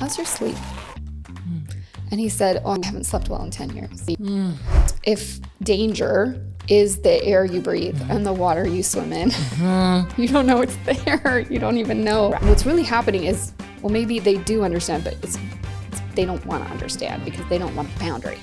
how's your sleep? And he said, oh, I haven't slept well in 10 years. If danger is the air you breathe and the water you swim in, you don't know it's there. You don't even know. What's really happening is, well, maybe they do understand, but they don't want to understand because they don't want a boundary.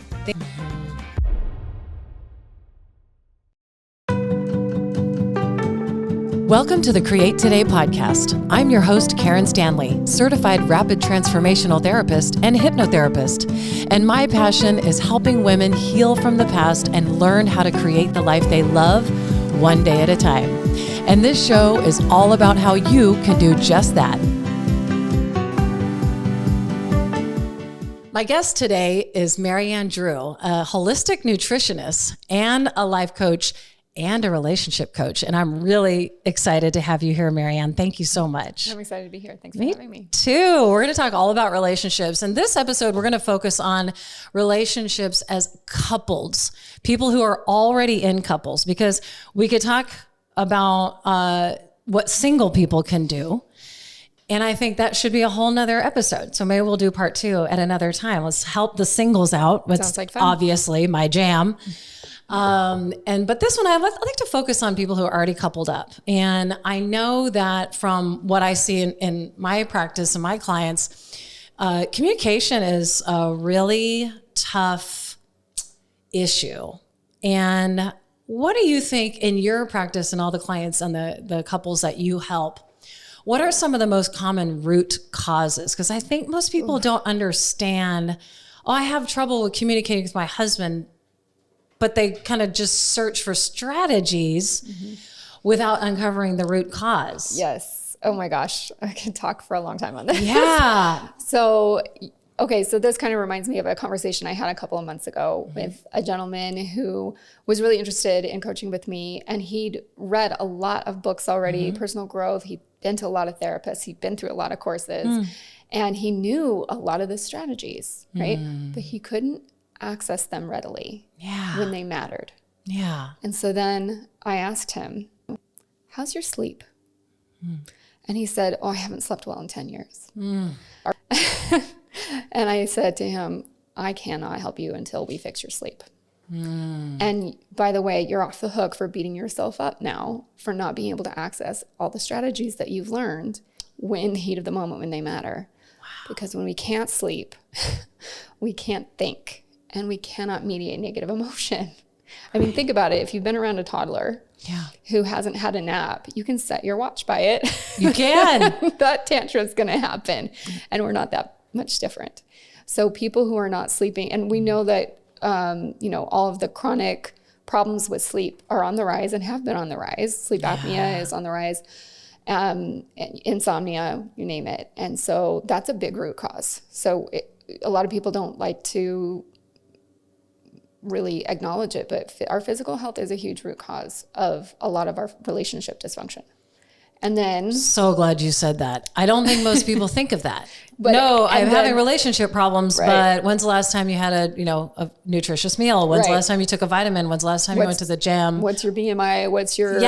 Welcome to the Create Today podcast. I'm your host, Karen Stanley, certified rapid transformational therapist and hypnotherapist. And my passion is helping women heal from the past and learn how to create the life they love one day at a time. And this show is all about how you can do just that. My guest today is Marianne Drew, a holistic nutritionist and a life coach and a relationship coach. And I'm really excited to have you here, Marianne. Thank you so much. I'm excited to be here. Thanks for having me. Too. We're going to talk all about relationships. In this episode, we're going to focus on relationships as couples, people who are already in couples, because we could talk about what single people can do. And I think that should be a whole nother episode. So maybe we'll do part 2 at another time. Let's help the singles out. Sounds like fun. Obviously my jam. But this one, I like to focus on people who are already coupled up. And I know that from what I see in my practice and my clients, communication is a really tough issue. And what do you think in your practice and all the clients and the couples that you help? What are some of the most common root causes? Because I think most people don't understand, I have trouble with communicating with my husband, but they kind of just search for strategies without uncovering the root cause. Yes. Oh my gosh. I can talk for a long time on this. Yeah. So this kind of reminds me of a conversation I had a couple of months ago with a gentleman who was really interested in coaching with me. And he'd read a lot of books already, personal growth. He'd been to a lot of therapists. He'd been through a lot of courses. And he knew a lot of the strategies, right? But he couldn't access them readily when they mattered. Yeah. And so then I asked him, how's your sleep? And he said, oh, I haven't slept well in 10 years. And I said to him, I cannot help you until we fix your sleep. And by the way, you're off the hook for beating yourself up now for not being able to access all the strategies that you've learned in the heat of the moment when they matter. Wow. Because when we can't sleep, we can't think. And we cannot mediate negative emotion. I mean, think about it. If you've been around a toddler who hasn't had a nap, you can set your watch by it. You can. That tantrum's going to happen. And we're not that much different. So people who are not sleeping, and we know that, all of the chronic problems with sleep are on the rise and have been on the rise. Sleep apnea is on the rise. Insomnia, you name it. And so that's a big root cause. So a lot of people don't like to really acknowledge it, but our physical health is a huge root cause of a lot of our relationship dysfunction. And then, so glad you said that. I don't think most people think of that. I'm having relationship problems, but when's the last time you had a nutritious meal? When's the last time you took a vitamin? When's the last time you went to the gym? What's your BMI? What's your,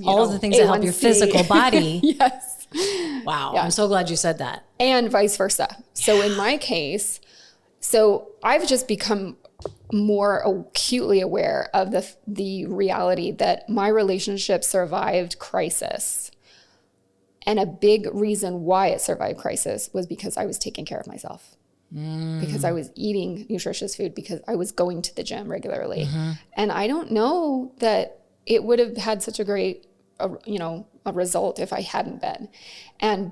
all of the things that help your physical body. Yes. Wow. Yeah. I'm so glad you said that. And vice versa. So in my case, I've just become more acutely aware of the reality that my relationship survived crisis. And a big reason why it survived crisis was because I was taking care of myself, because I was eating nutritious food, because I was going to the gym regularly. And I don't know that it would have had such a great, a result if I hadn't been.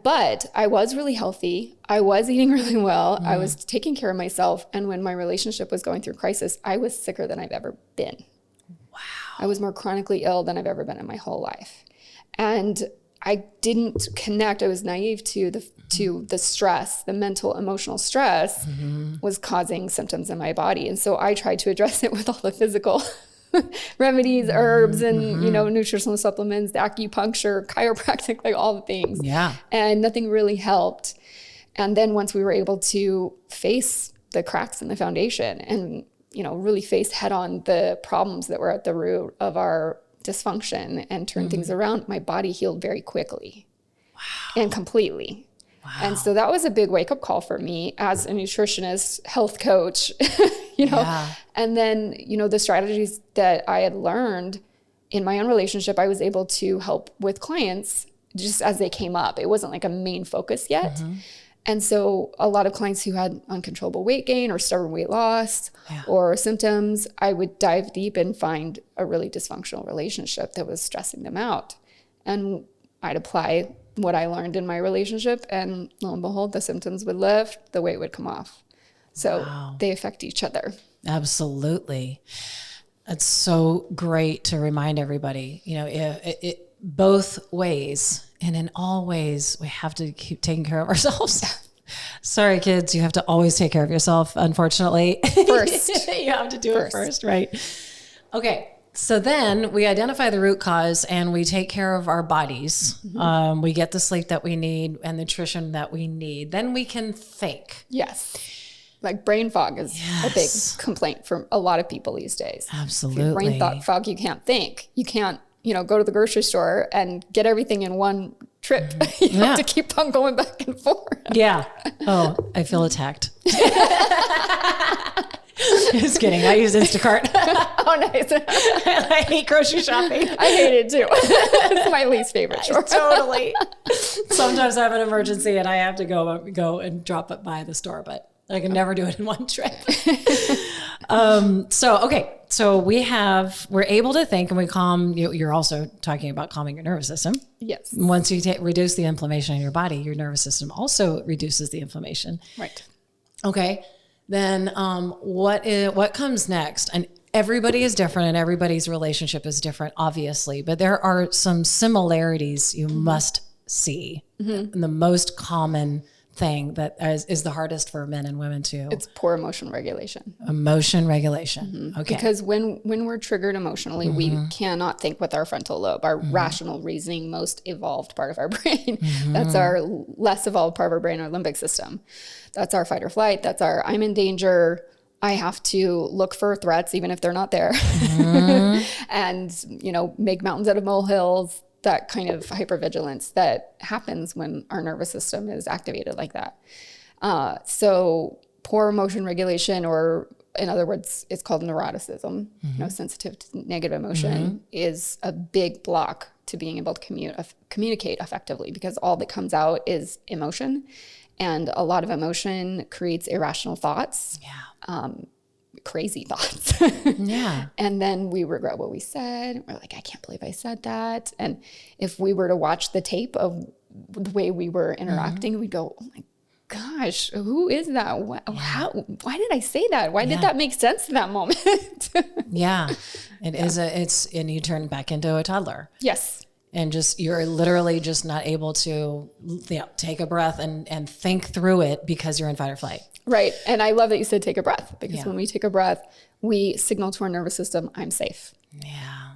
But I was really healthy. I was eating really well. I was taking care of myself. And when my relationship was going through crisis, I was sicker than I've ever been. Wow. I was more chronically ill than I've ever been in my whole life. And I didn't connect. I was naive to the stress, the mental, emotional stress was causing symptoms in my body. And so I tried to address it with all the physical remedies, herbs, and, nutritional supplements, the acupuncture, chiropractic, like all the things. Yeah. And nothing really helped. And then once we were able to face the cracks in the foundation and, really face head on the problems that were at the root of our dysfunction and turn things around, my body healed very quickly and completely. Wow. And so that was a big wake up call for me as a nutritionist, health coach, you know, and then, you know, the strategies that I had learned in my own relationship, I was able to help with clients just as they came up. It wasn't like a main focus yet. And so a lot of clients who had uncontrollable weight gain or stubborn weight loss or symptoms, I would dive deep and find a really dysfunctional relationship that was stressing them out. And I'd apply what I learned in my relationship, and lo and behold, the symptoms would lift, the weight would come off. So they affect each other. Absolutely. It's so great to remind everybody, you know, it both ways, and in all ways, we have to keep taking care of ourselves. Sorry, kids, you have to always take care of yourself, unfortunately. First. You have to do it first, right? Okay. So then we identify the root cause and we take care of our bodies. We get the sleep that we need and nutrition that we need. Then we can think. Yes. Like brain fog is a big complaint for a lot of people these days. Absolutely. If you have brain fog, you can't think. You can't, you know, go to the grocery store and get everything in one trip. You have to keep on going back and forth. Yeah. Oh, I feel attacked. Just kidding. I use Instacart. Oh, nice. I hate grocery shopping. I hate it too. It's my least favorite chore. Totally. Sometimes I have an emergency and I have to go and drop it by the store, but I can never do it in one trip. So we're able to think, and we calm. You're also talking about calming your nervous system. Yes. Once you reduce the inflammation in your body, your nervous system also reduces the inflammation. Right. Okay. Then what comes next? And everybody is different and everybody's relationship is different, obviously, but there are some similarities you must see. And the most common thing that is the hardest for men and women too. It's poor emotion regulation. Emotion regulation. Okay. Because when we're triggered emotionally, we cannot think with our frontal lobe, our rational reasoning, most evolved part of our brain. That's our less evolved part of our brain, our limbic system. That's our fight or flight. That's our I'm in danger. I have to look for threats, even if they're not there. And, you know, make mountains out of molehills. That kind of hypervigilance that happens when our nervous system is activated like that. So poor emotion regulation, or in other words, it's called neuroticism, you know, sensitive to negative emotion, is a big block to being able to communicate effectively, because all that comes out is emotion, and a lot of emotion creates irrational thoughts. Crazy thoughts. And then we regret what we said. We're like, I can't believe I said that. And if we were to watch the tape of the way we were interacting, we'd go, oh my gosh, who is that? Why did I say that? Why did that make sense in that moment? And you turn back into a toddler. Yes. And you're literally just not able to take a breath and think through it because you're in fight or flight. Right. And I love that you said take a breath, because when we take a breath, we signal to our nervous system, I'm safe. Yeah.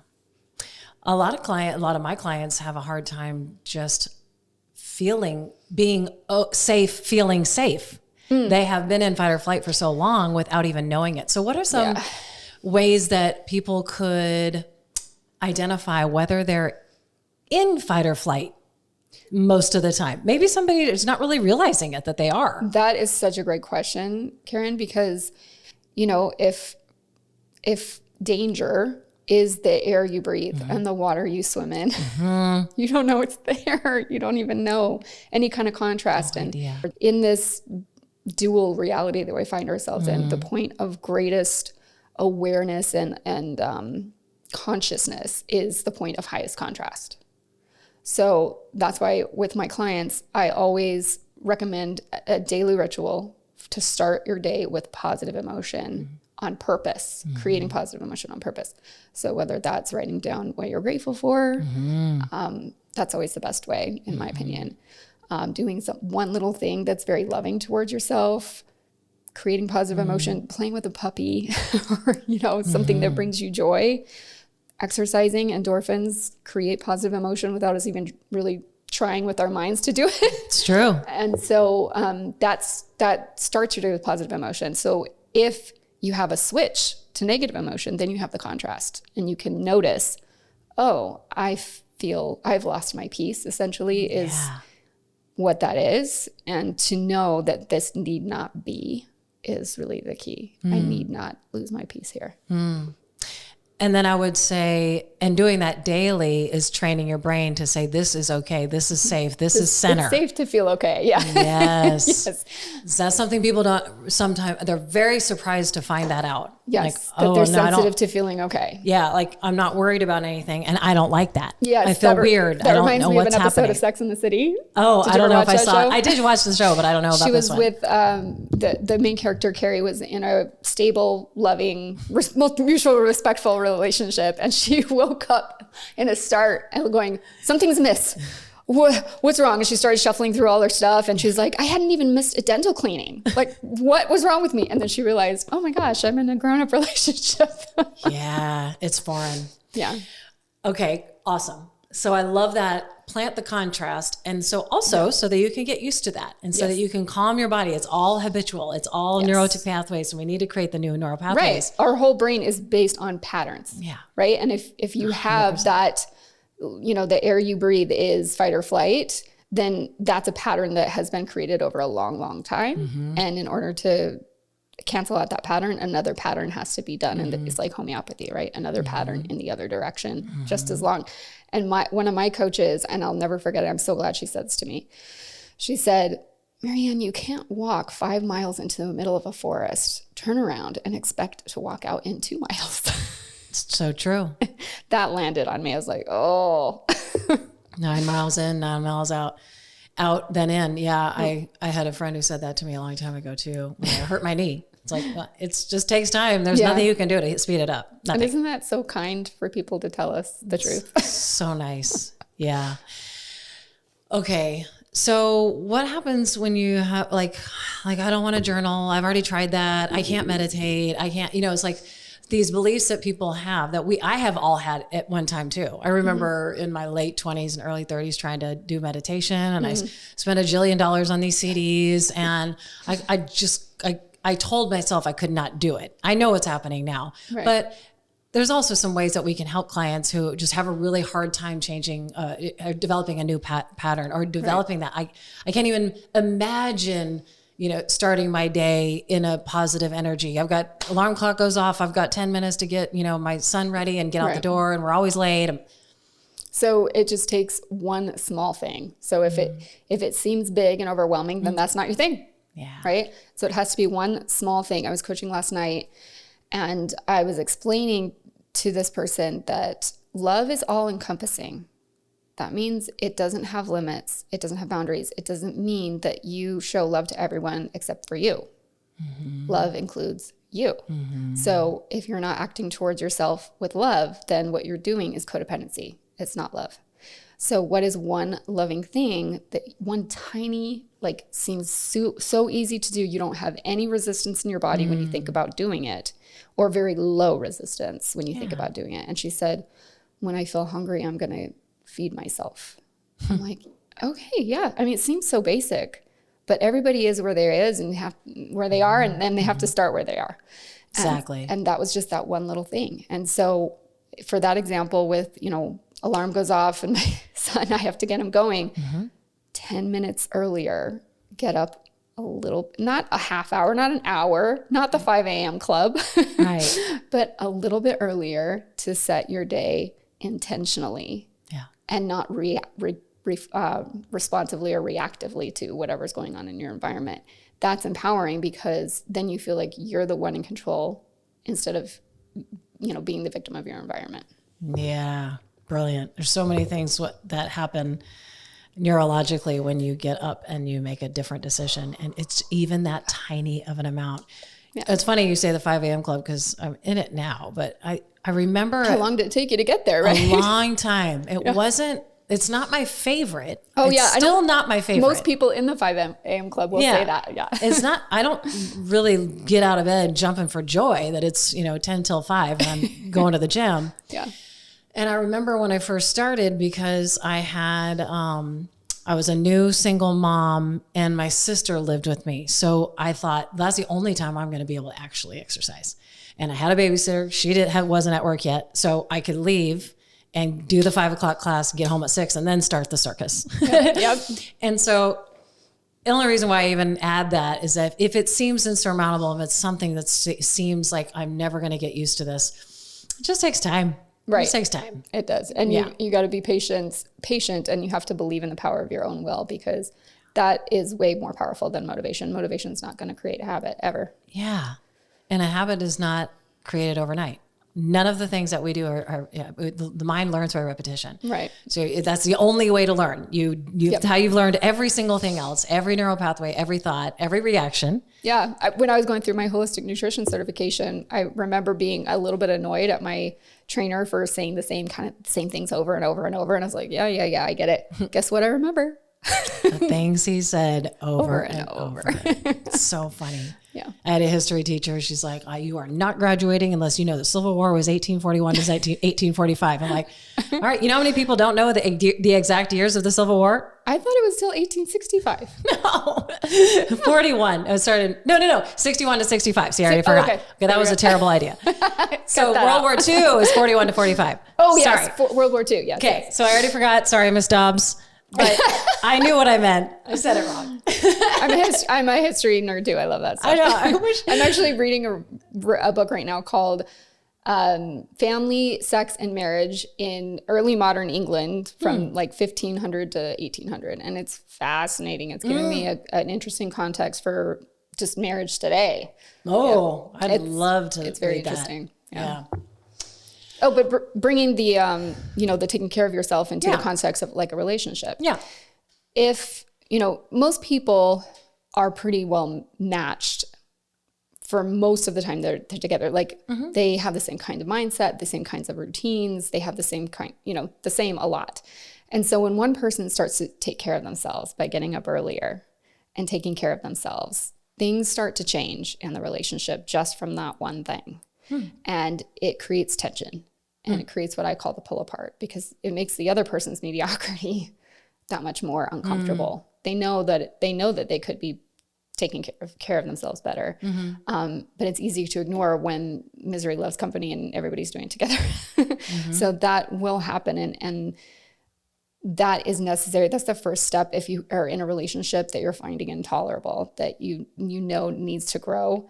A lot of my clients have a hard time just feeling safe. They have been in fight or flight for so long without even knowing it. So what are some ways that people could identify whether they're in fight or flight most of the time? Maybe somebody is not really realizing it, that they are. That is such a great question, Karen, because, you know, if danger is the air you breathe and the water you swim in, you don't know it's there. You don't even know any kind of contrast. And in this dual reality that we find ourselves in, the point of greatest awareness and consciousness is the point of highest contrast. So that's why with my clients, I always recommend a daily ritual to start your day with positive emotion on purpose, creating positive emotion on purpose. So whether that's writing down what you're grateful for, that's always the best way, in my opinion. Doing one little thing that's very loving towards yourself, creating positive emotion, playing with a puppy, or, you know, something that brings you joy. Exercising, endorphins create positive emotion without us even really trying with our minds to do it. It's true. And so that starts your day with positive emotion. So if you have a switch to negative emotion, then you have the contrast, and you can notice, oh, I feel I've lost my peace, essentially, is what that is, and to know that this need not be is really the key. I need not lose my peace here. And then I would say, and doing that daily is training your brain to say, this is okay. This is safe. This is center. It's safe to feel okay. Yeah. Yes. Yes. That's something people don't sometimes, they're very surprised to find that out. Yes. Like, that they're sensitive to feeling okay. Yeah. Like I'm not worried about anything and I don't like that. Yes. I feel weird. That I don't reminds know me what's of an episode happening. of Sex in the City. Oh, I don't know if I saw it. Show? I did watch the show, but I don't know about this one. She was with the main character, Carrie, was in a stable, loving, mutual respectful relationship. And she woke up in a start and going, something's amiss. What's wrong? And she started shuffling through all her stuff. And she's like, I hadn't even missed a dental cleaning. Like, what was wrong with me? And then she realized, oh my gosh, I'm in a grown-up relationship. Yeah, it's foreign. Yeah. Okay, awesome. So I love that. Plant the contrast. And so also so that you can get used to that and so that you can calm your body. It's all habitual. It's all neurotic pathways. And we need to create the new neural pathways. Right. Our whole brain is based on patterns. Yeah. Right. And if you have 100%. That, the air you breathe is fight or flight, then that's a pattern that has been created over a long, long time. And in order to cancel out that pattern, another pattern has to be done. And it's like homeopathy, right? Another pattern in the other direction, just as long. And one of my coaches, and I'll never forget it, I'm so glad she said this to me. She said, Marianne, you can't walk 5 miles into the middle of a forest, turn around and expect to walk out in 2 miles. It's so true. That landed on me. I was like, oh. 9 miles in, 9 miles out, then in. Yeah. I had a friend who said that to me a long time ago too. When I hurt my knee. It's like, it just takes time. There's nothing you can do to speed it up. Nothing. And isn't that so kind for people to tell us the truth? So nice. Yeah. Okay. So what happens when you have like, I don't want to journal. I've already tried that. I can't meditate. I can't, it's like these beliefs that people have that I have all had at one time too. I remember in my late 20s and early 30s trying to do meditation and I spent $1 jillion on these CDs and I told myself I could not do it. I know what's happening now, but there's also some ways that we can help clients who just have a really hard time changing, developing a new pattern or developing that. I can't even imagine, starting my day in a positive energy. I've got alarm clock goes off. I've got 10 minutes to get, my son ready and get out the door and we're always late. So it just takes one small thing. So if it seems big and overwhelming, then that's not your thing. Yeah. Right. So it has to be one small thing. I was coaching last night and I was explaining to this person that love is all encompassing. That means it doesn't have limits. It doesn't have boundaries. It doesn't mean that you show love to everyone except for you. Love includes you. So if you're not acting towards yourself with love, then what you're doing is codependency. It's not love. So what is one loving thing that one tiny, seems so easy to do, you don't have any resistance in your body when you think about doing it, or very low resistance when you think about doing it. And she said, when I feel hungry, I'm going to feed myself. I'm like, okay, yeah. I mean, it seems so basic, but everybody is where they is and where they are, and then they have to start where they are. Exactly. And that was just that one little thing. And so for that example with, alarm goes off and my son, I have to get him going. 10 minutes earlier, get up a little, not a half hour, not an hour, not the 5 a.m. club, right? But a little bit earlier to set your day intentionally and not responsively or reactively to whatever's going on in your environment. That's empowering because then you feel like you're the one in control instead of, being the victim of your environment. Yeah. Brilliant. There's so many things that happen neurologically when you get up and you make a different decision. And it's even that tiny of an amount. Yeah. It's funny you say the 5 a.m. club because I'm in it now, but I remember. How long did it take you to get there, right? A long time. It's not my favorite. Oh, it's still not my favorite. Most people in the 5 a.m. club will say that. Yeah. It's not, I don't really get out of bed jumping for joy that it's, 10 till 5 and I'm going to the gym. Yeah. And I remember when I first started because I had, I was a new single mom and my sister lived with me. So I thought that's the only time I'm going to be able to actually exercise. And I had a babysitter. She wasn't at work yet. So I could leave and do the 5 o'clock class, get home at 6, and then start the circus. Yep. And so the only reason why I even add that is that if it seems insurmountable, if it's something that seems like I'm never going to get used to this, it just takes time. Right. It just takes time. It does. And you got to be patient, and you have to believe in the power of your own will, because that is way more powerful than motivation. Motivation is not going to create a habit ever. Yeah. And a habit is not created overnight. None of the things that we do the mind learns by repetition. Right. So that's the only way to learn. How you've learned every single thing else, every neural pathway, every thought, every reaction. Yeah. When I was going through my holistic nutrition certification, I remember being a little bit annoyed at my trainer for saying the same things over and over and over. And I was like, yeah, I get it. Guess what I remember? The things he said over and over. It's so funny. Yeah. I had a history teacher. She's like, you are not graduating unless you know the Civil War was 1841 to 1845. I'm like, all right, you know how many people don't know the exact years of the Civil War? I thought it was still 1865. No, 41. It started, no, 61 to 65. See, I already forgot. Okay, that was a terrible idea. So World War II is 41 to 45. Oh, yes. World War II, yes. Okay, so I already forgot. Sorry, Miss Dobbs. But I knew what I meant. I said it wrong. I'm a history nerd too. I love that stuff. I know. I'm actually reading a book right now called Family, Sex, and Marriage in Early Modern England from like 1500 to 1800. And it's fascinating. It's giving me an interesting context for just marriage today. Oh, yeah. I'd love to. It's very interesting. Yeah. Oh, but bringing the, the taking care of yourself into the context of like a relationship. Yeah. If, most people are pretty well matched for most of the time they're together. Like they have the same kind of mindset, the same kinds of routines. They have the same the same a lot. And so when one person starts to take care of themselves by getting up earlier and taking care of themselves, things start to change in the relationship just from that one thing. And it creates tension. And it creates what I call the pull apart, because it makes the other person's mediocrity that much more uncomfortable. They know that they could be taking care of themselves better. But it's easy to ignore when misery loves company and everybody's doing it together. So that will happen. And that is necessary. That's the first step if you are in a relationship that you're finding intolerable, that you know needs to grow.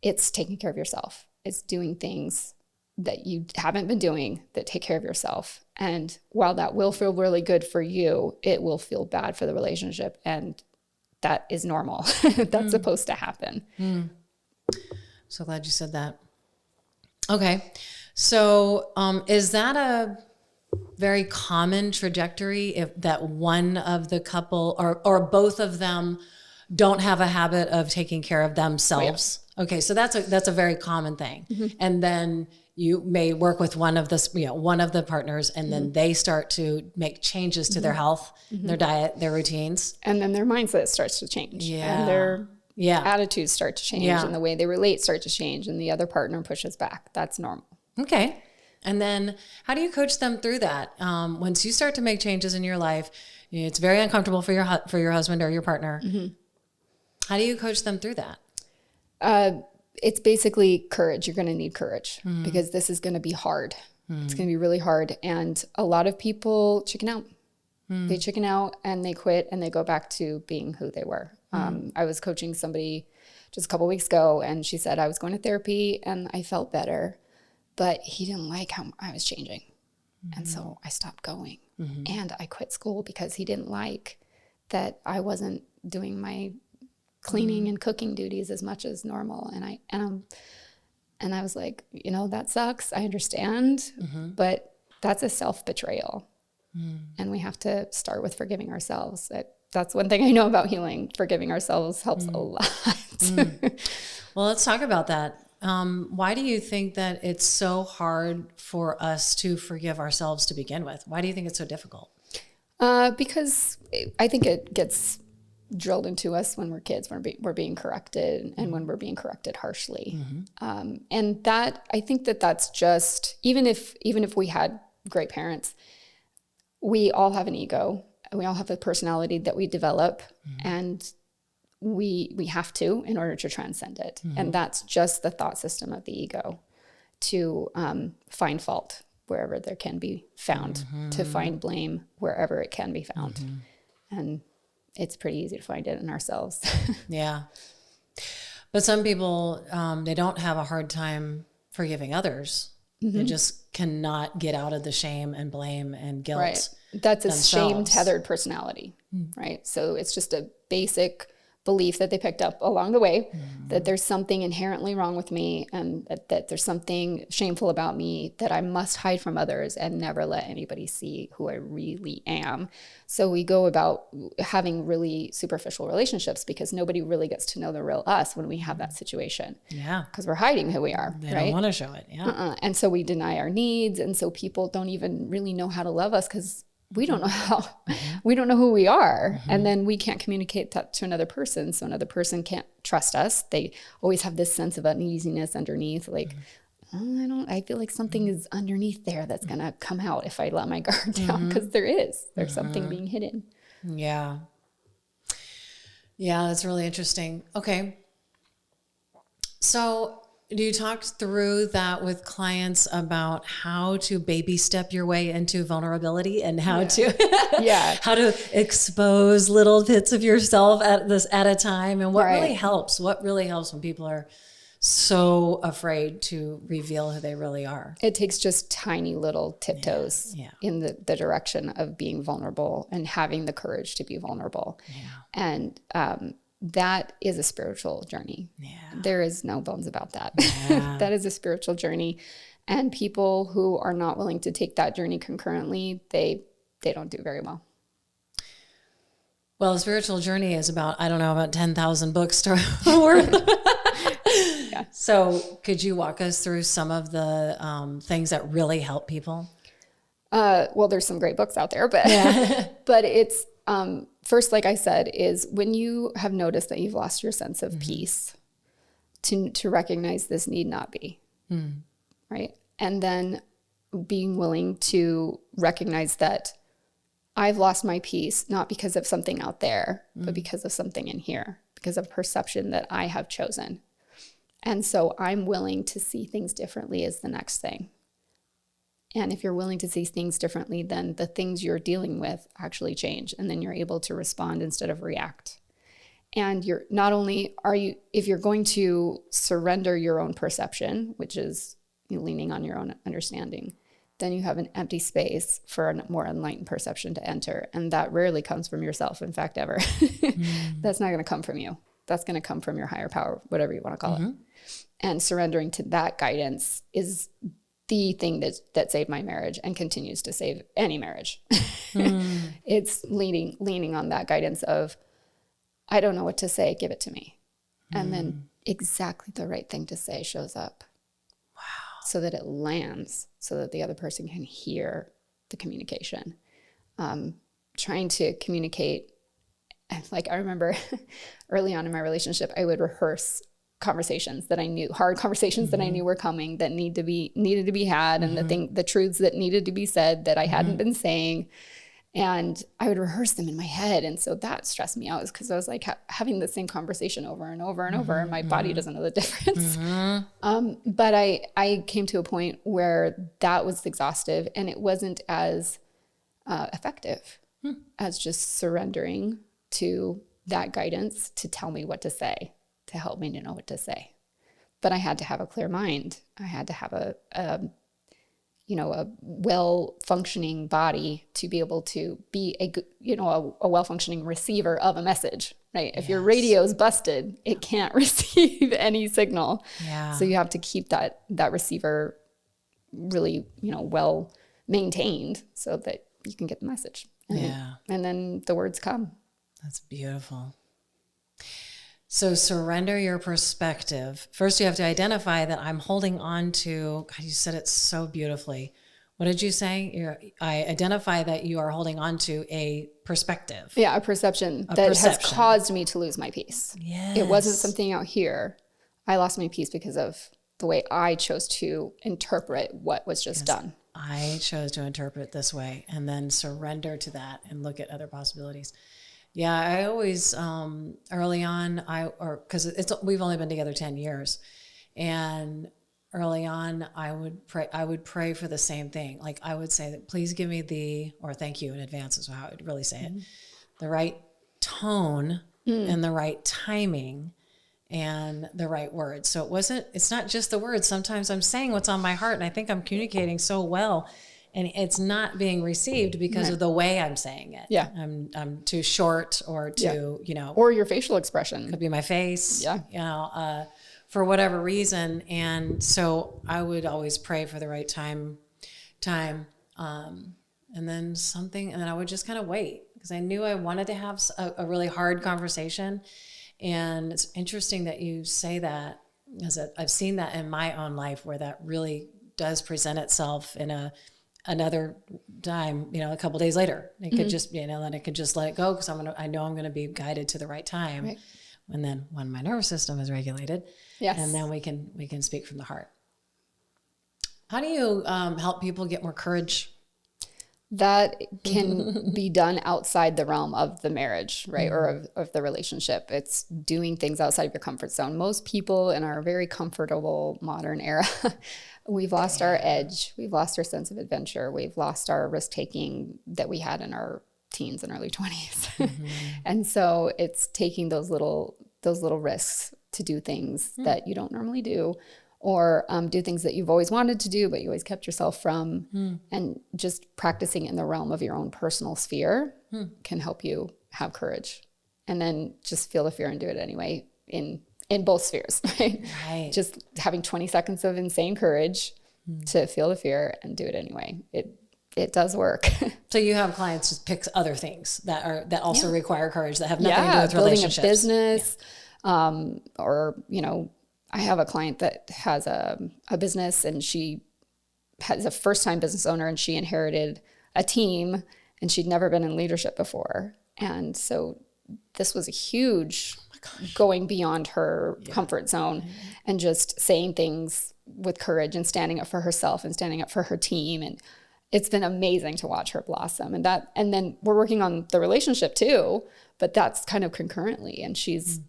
It's taking care of yourself. It's doing things that you haven't been doing that take care of yourself. And while that will feel really good for you, it will feel bad for the relationship. And that is normal. That's supposed to happen. So glad you said that. Okay. So is that a very common trajectory if that one of the couple or both of them don't have a habit of taking care of themselves? Oh, yeah. Okay. So that's a very common thing. And then you may work with one of the partners, and then they start to make changes to their health, their diet, their routines. And then their mindset starts to change. Yeah. And their attitudes start to change, and the way they relate start to change, and the other partner pushes back. That's normal. Okay. And then how do you coach them through that? Once you start to make changes in your life, it's very uncomfortable for your husband or your partner. How do you coach them through that? It's basically courage. You're going to need courage because this is going to be hard. It's going to be really hard. And a lot of people chicken out. They chicken out and they quit and they go back to being who they were. I was coaching somebody just a couple weeks ago, and she said, I was going to therapy and I felt better, but he didn't like how I was changing. And so I stopped going and I quit school because he didn't like that I wasn't doing my cleaning and cooking duties as much as normal. And I was like, that sucks. I understand, but that's a self-betrayal. And we have to start with forgiving ourselves. That's one thing I know about healing. Forgiving ourselves helps a lot. Well, let's talk about that. Why do you think that it's so hard for us to forgive ourselves to begin with? Why do you think it's so difficult? Because I think it gets drilled into us when we're kids, when we're being corrected, and when we're being corrected harshly. And that, I think that's just, even if we had great parents, we all have an ego, and we all have a personality that we develop, and we have to in order to transcend it. And that's just the thought system of the ego, to find fault wherever there can be found, to find blame wherever it can be found. And it's pretty easy to find it in ourselves. Yeah. But some people, they don't have a hard time forgiving others. They just cannot get out of the shame and blame and guilt. Right. That's a themselves. shame-tethered personality, right? So it's just a basic belief that they picked up along the way, that there's something inherently wrong with me, and that there's something shameful about me that I must hide from others and never let anybody see who I really am. So we go about having really superficial relationships because nobody really gets to know the real us when we have that situation. Yeah. Because we're hiding who we are. They right? don't want to show it. Yeah. And so we deny our needs. And so people don't even really know how to love us because we don't know how, we don't know who we are. And then we can't communicate that to another person. So another person can't trust us. They always have this sense of uneasiness underneath, like, oh, I feel like something is underneath there that's going to come out if I let my guard down, because there's something being hidden. Yeah. Yeah. That's really interesting. Okay. So do you talk through that with clients about how to baby step your way into vulnerability and how to how to expose little bits of yourself at a time, and what really helps? What really helps when people are so afraid to reveal who they really are? It takes just tiny little tiptoes in the direction of being vulnerable and having the courage to be vulnerable. And that is a spiritual journey. There is no bones about that. That is a spiritual journey. And people who are not willing to take that journey concurrently, they don't do very well. Well, a spiritual journey is about 10,000 books worth. So could you walk us through some of the things that really help people? Well, there's some great books out there, but but it's first, like I said, is when you have noticed that you've lost your sense of peace, to recognize this need not be, right? And then being willing to recognize that I've lost my peace, not because of something out there, but because of something in here, because of perception that I have chosen. And so I'm willing to see things differently is the next thing. And if you're willing to see things differently, then the things you're dealing with actually change. And then you're able to respond instead of react. And you're not only if you're going to surrender your own perception, which is leaning on your own understanding, then you have an empty space for a more enlightened perception to enter. And that rarely comes from yourself, in fact, ever. That's not going to come from you. That's going to come from your higher power, whatever you want to call it. And surrendering to that guidance is the thing that saved my marriage and continues to save any marriage. It's leaning on that guidance of, I don't know what to say, give it to me. And then exactly the right thing to say shows up. Wow. So that it lands, so that the other person can hear the communication. Trying to communicate, like I remember early on in my relationship, I would rehearse conversations that I knew, hard conversations that I knew were coming, that needed to be had, and the truths that needed to be said that I hadn't been saying. And I would rehearse them in my head. And so that stressed me out, is because I was like having the same conversation over and over and over, and my body doesn't know the difference. But I came to a point where that was exhaustive, and it wasn't as effective as just surrendering to that guidance to tell me what to say, to help me to know what to say. But I had to have a clear mind. I had to have a well-functioning body to be able to be a well-functioning receiver of a message, right? If your radio's busted, it can't receive any signal. So you have to keep that receiver really, well maintained so that you can get the message. And then the words come. That's beautiful. So surrender your perspective. First, you have to identify that I'm holding on to, God, you said it so beautifully. What did you say? I identify that you are holding on to a perspective. Yeah, a perception that has caused me to lose my peace. Yes. It wasn't something out here. I lost my peace because of the way I chose to interpret what was just done. I chose to interpret this way, and then surrender to that and look at other possibilities. Yeah, I always, early on, because we've only been together 10 years, and early on, I would pray for the same thing. Like I would say that please give me or thank you in advance is how I would really say it. The right tone and the right timing and the right words. So it's not just the words. Sometimes I'm saying what's on my heart and I think I'm communicating so well and it's not being received because of the way I'm saying it. Yeah. I'm too short or too, or your facial expression. Could be my face. Yeah. For whatever reason. And so I would always pray for the right time. And then I would just kind of wait because I knew I wanted to have a really hard conversation. And it's interesting that you say that, because I've seen that in my own life where that really does present itself in another time, a couple days later. It could just, then I could just let it go because I know I'm going to be guided to the right time. Right. And then when my nervous system is regulated, yes, and then we can speak from the heart. How do you help people get more courage? That can be done outside the realm of the marriage, right? Or of the relationship. It's doing things outside of your comfort zone. Most people in our very comfortable modern era, we've lost our edge. We've lost our sense of adventure. We've lost our risk taking that we had in our teens and early 20s. And so it's taking those little risks to do things that you don't normally do, or do things that you've always wanted to do, but you always kept yourself from. And just practicing in the realm of your own personal sphere can help you have courage. And then just feel the fear and do it anyway in both spheres, right? Right. Just having 20 seconds of insane courage to feel the fear and do it anyway. It does work. So you have clients just pick other things that also require courage that have nothing to do with building relationships. A business, or I have a client that has a business and she has a first-time business owner and she inherited a team and she'd never been in leadership before. And so this was a huge going beyond her comfort zone and just saying things with courage and standing up for herself and standing up for her team. And it's been amazing to watch her blossom. And then we're working on the relationship too, but that's kind of concurrently. And she's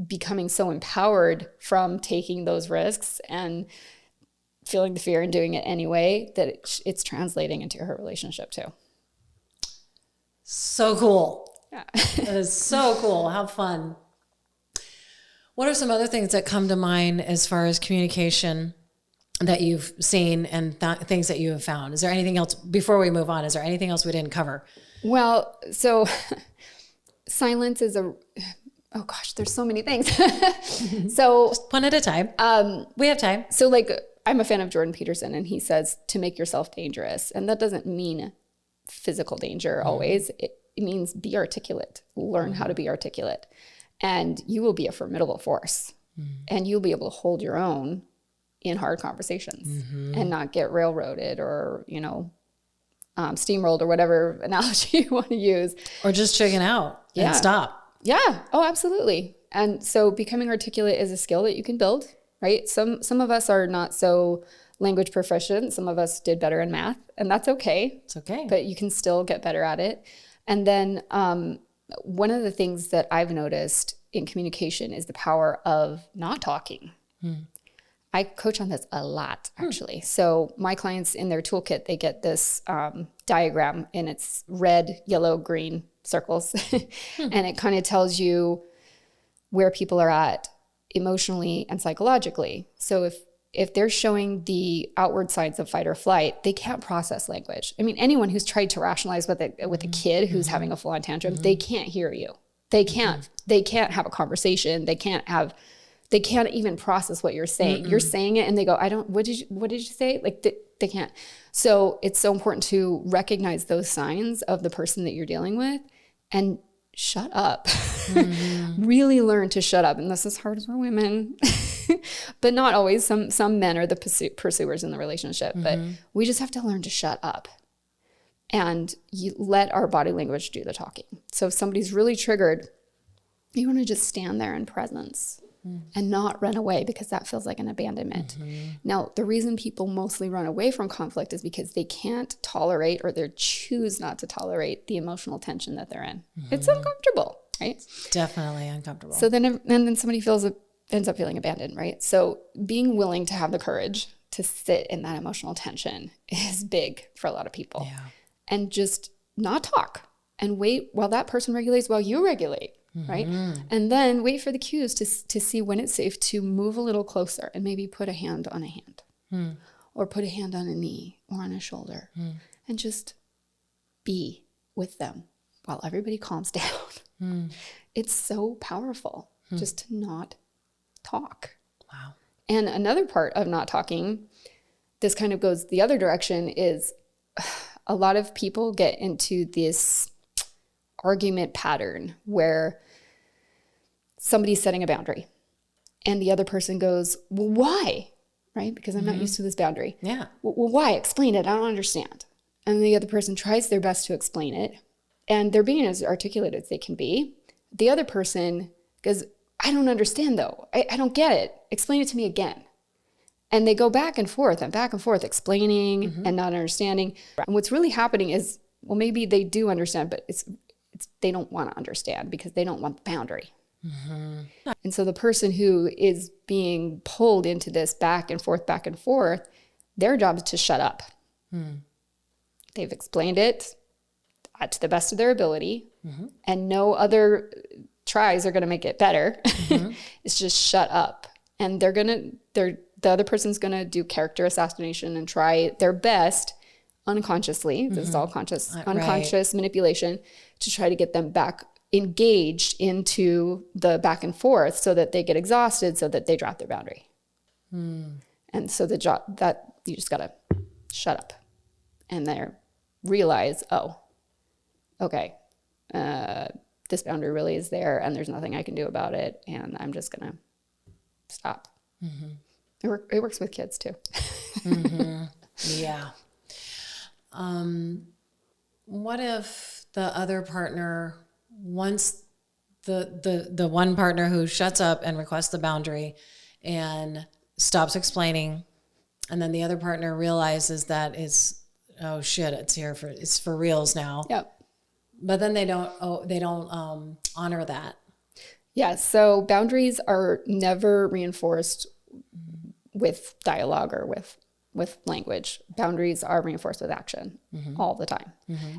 becoming so empowered from taking those risks and feeling the fear and doing it anyway that it's translating into her relationship too. So cool. Yeah. That is so cool. How fun. What are some other things that come to mind as far as communication that you've seen and things that you have found? Is there anything else before we move on? Is there anything else we didn't cover? Well, so silence is oh gosh, there's so many things. So just one at a time. We have time. So I'm a fan of Jordan Peterson, and he says to make yourself dangerous. And that doesn't mean physical danger always. It means be articulate, learn how to be articulate, and you will be a formidable force and you'll be able to hold your own in hard conversations and not get railroaded or, steamrolled or whatever analogy you want to use. Or just chicken out and stop. Yeah. Oh, absolutely. And so becoming articulate is a skill that you can build, right? Some of us are not so language proficient. Some of us did better in math, and that's okay. It's okay. But you can still get better at it. And then one of the things that I've noticed in communication is the power of not talking. I coach on this a lot, actually. So my clients in their toolkit, they get this diagram, and it's red, yellow, green circles. And it kind of tells you where people are at emotionally and psychologically. So if they're showing the outward signs of fight or flight, they can't process language. I mean, anyone who's tried to rationalize with a kid who's having a full-on tantrum, they can't hear you. They can't have a conversation. They can't even process what you're saying. You're saying it and they go, what did you say? Like they can't. So it's so important to recognize those signs of the person that you're dealing with and shut up. Really learn to shut up. And this is hard for women, but not always. Some men are the pursuers in the relationship, but we just have to learn to shut up and you let our body language do the talking. So if somebody's really triggered, you want to just stand there in presence and not run away, because that feels like an abandonment. Now, the reason people mostly run away from conflict is because they can't tolerate, or they choose not to tolerate, the emotional tension that they're in. It's uncomfortable, right? Definitely uncomfortable. So then somebody feels ends up feeling abandoned, right? So being willing to have the courage to sit in that emotional tension is big for a lot of people. Yeah. And just not talk and wait while that person regulates, while you regulate, right? And then wait for the cues to see when it's safe to move a little closer and maybe put a hand on a hand or put a hand on a knee or on a shoulder and just be with them while everybody calms down. It's so powerful just to not talk. Wow. And another part of not talking, this kind of goes the other direction, is a lot of people get into this argument pattern where somebody's setting a boundary and the other person goes, well, why? Right? Because I'm not used to this boundary. Yeah. Well, why? Explain it. I don't understand. And the other person tries their best to explain it. And they're being as articulate as they can be. The other person goes, I don't understand though. I don't get it. Explain it to me again. And they go back and forth, explaining and not understanding. And what's really happening is, well, maybe they do understand, but it's they don't want to understand because they don't want the boundary. And so the person who is being pulled into this back and forth, their job is to shut up. They've explained it to the best of their ability, and no other tries are going to make it better. It's just shut up. And the other person's going to do character assassination and try their best unconsciously. This is all unconscious manipulation to try to get them back engaged into the back and forth so that they get exhausted, so that they drop their boundary. And so the job that you just got to shut up and then realize, oh, okay, this boundary really is there and there's nothing I can do about it. And I'm just going to stop. It works with kids too. Yeah. What if the other partner, once the one partner who shuts up and requests the boundary and stops explaining, and then the other partner realizes that oh shit, it's for reals now. Yep. But then they don't honor that. Yeah. So boundaries are never reinforced with dialogue or with language. Boundaries are reinforced with action all the time.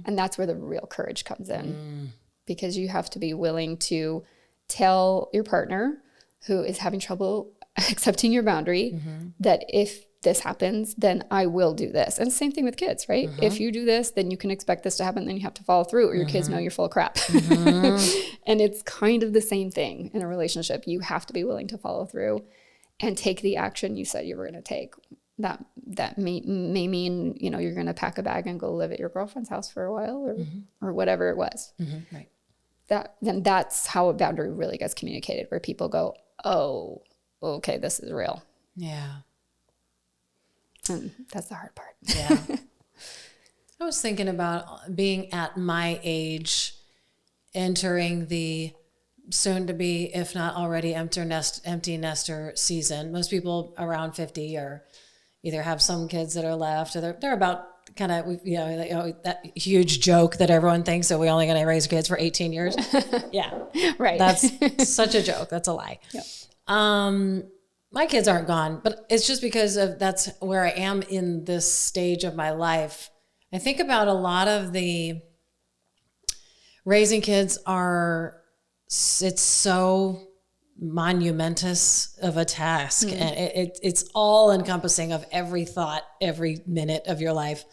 And that's where the real courage comes in, because you have to be willing to tell your partner who is having trouble accepting your boundary that if this happens, then I will do this. And same thing with kids, right? If you do this, then you can expect this to happen, then you have to follow through, or your kids know you're full of crap. And it's kind of the same thing in a relationship. You have to be willing to follow through and take the action you said you were going to take. That may mean, you're going to pack a bag and go live at your girlfriend's house for a while, or whatever it was. Right. Then that's how a boundary really gets communicated, where people go, oh, okay, this is real. Yeah. And that's the hard part. Yeah. I was thinking about being at my age, entering the soon to be, if not already, empty nester season. Most people around 50 are either have some kids that are left, or they're about kind of, that huge joke that everyone thinks that we're only going to raise kids for 18 years. Yeah. Right. That's such a joke. That's a lie. Yep. My kids aren't gone, but it's just because that's where I am in this stage of my life. I think about a lot of the raising kids it's so monumentous of a task, and it's all encompassing of every thought, every minute of your life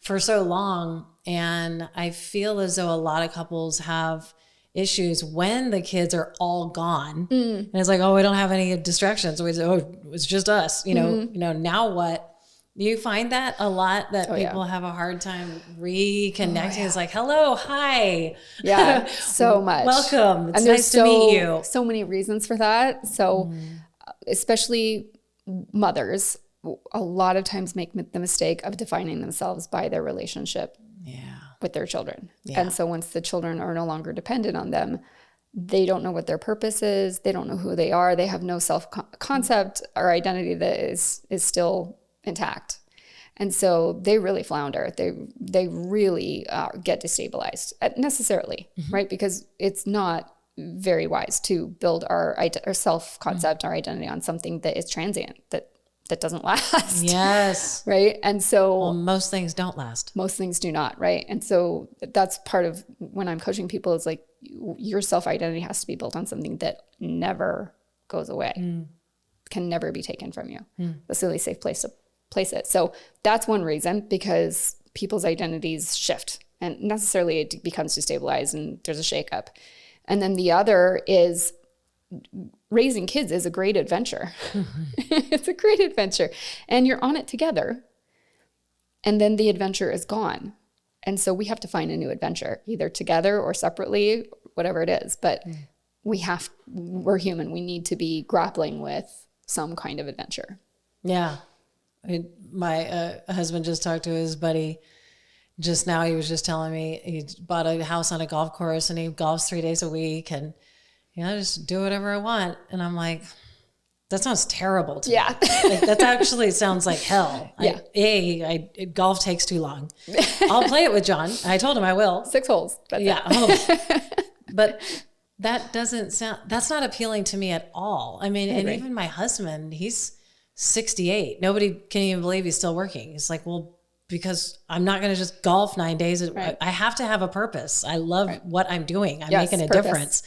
for so long. And I feel as though a lot of couples have issues when the kids are all gone, and it's like, oh, we don't have any distractions. It's just us, now what? Do you find that a lot, that people have a hard time reconnecting? It's like, hello, hi. Yeah, so much. Welcome. It's nice to meet you. So many reasons for that. So especially mothers, a lot of times make the mistake of defining themselves by their relationship with their children. Yeah. And so once the children are no longer dependent on them, they don't know what their purpose is. They don't know who they are. They have no self-concept or identity that is still intact. And so they really flounder. They really get destabilized necessarily, right? Because it's not very wise to build our self-concept, our identity on something that is transient, that doesn't last. Yes. Right. And so Well, most things don't last. most things do not. Right. And so that's part of when I'm coaching people, is like, your self-identity has to be built on something that never goes away, can never be taken from you. That's a really safe place to place it. So that's one reason, because people's identities shift and necessarily it becomes destabilized and there's a shakeup. And then the other is raising kids is a great adventure. It's a great adventure. And you're on it together. And then the adventure is gone. And so we have to find a new adventure, either together or separately, whatever it is. But we're human. We need to be grappling with some kind of adventure. Yeah. My husband just talked to his buddy just now. He was just telling me he bought a house on a golf course and he golfs 3 days a week and, just do whatever I want. And I'm like, that sounds terrible to me. Like, that actually sounds like hell. Yeah. Golf takes too long. I'll play it with John. I told him I will. 6 holes. But that's not appealing to me at all. I mean, and even my husband, he's 68. Nobody can even believe he's still working. He's like, well, because I'm not going to just golf 9 days. I have to have a purpose. I love what I'm doing. I'm making a difference.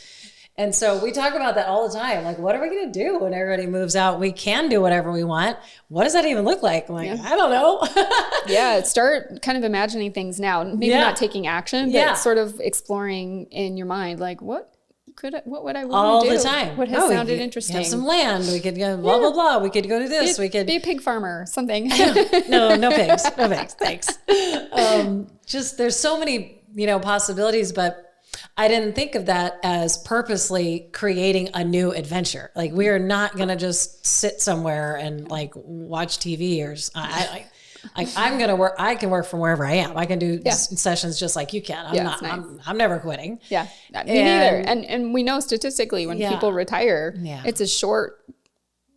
And so we talk about that all the time. Like, what are we going to do when everybody moves out? We can do whatever we want. What does that even look like? I'm like, I don't know. Start kind of imagining things now. Maybe not taking action, but sort of exploring in your mind, like, what would I want to do? All the time. What has sounded interesting? Have some land. We could go blah, blah, blah. We could go to this. We could be a pig farmer or something. No pigs. No pigs. Thanks. Just there's so many, possibilities, but I didn't think of that as purposely creating a new adventure. Like, we are not going to just sit somewhere and like watch TV or I'm going to work. I can work from wherever I am. I can do sessions just like you can. I'm never quitting. Yeah. Me neither. And we know statistically when people retire, it's a short